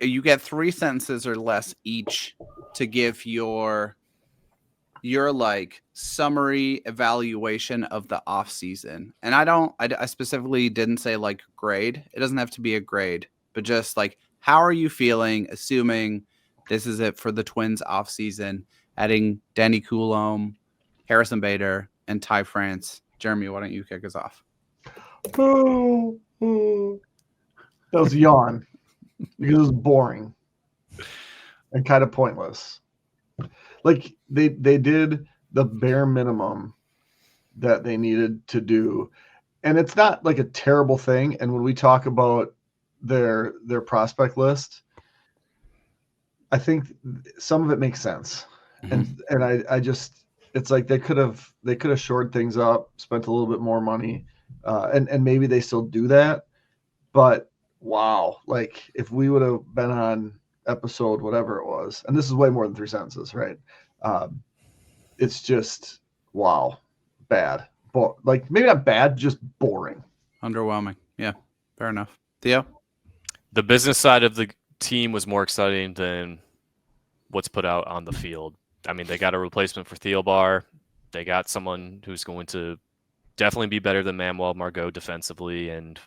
you get 3 sentences or less each to give your like summary evaluation of the off season. And I specifically didn't say like grade. It doesn't have to be a grade, but just like how are you feeling assuming this is it for the Twins off season, adding Danny Coulomb, Harrison Bader, and Ty France. Jeremy, why don't you kick us off? Oh, that was a yawn because it was boring and kind of pointless. Like they did the bare minimum that they needed to do, and it's not like a terrible thing. And when we talk about their prospect list, I think some of it makes sense. And I just, it's like they could have shored things up, spent a little bit more money, and maybe they still do that. But wow, like if we would have been on episode whatever it was, and this is way more than 3 sentences, right? It's just wow, bad. Like maybe not bad, just boring. Underwhelming. Yeah, fair enough. Theo? The business side of the team was more exciting than what's put out on the field. I mean, they got a replacement for Theo Bar. They got someone who's going to definitely be better than Manuel Margot defensively and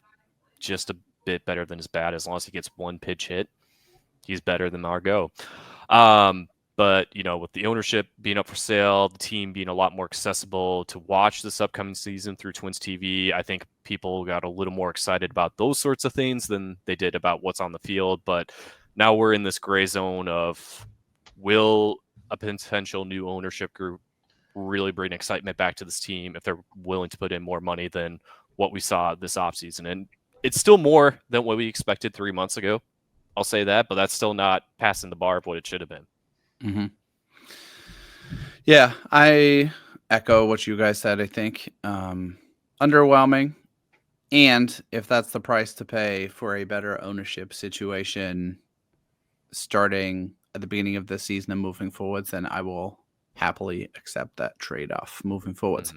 just a bit better than his bat. As long as he gets one pitch hit, he's better than Margot. But, you know, with the ownership being up for sale, the team being a lot more accessible to watch this upcoming season through Twins TV, I think people got a little more excited about those sorts of things than they did about what's on the field. But now we're in this gray zone of, will a potential new ownership group really bring excitement back to this team if they're willing to put in more money than what we saw this offseason? And it's still more than what we expected 3 months ago. I'll say that, but that's still not passing the bar of what it should have been. Mm-hmm. Yeah, I echo what you guys said. I think underwhelming, and if that's the price to pay for a better ownership situation starting at the beginning of this season and moving forwards, then I will happily accept that trade-off moving forwards.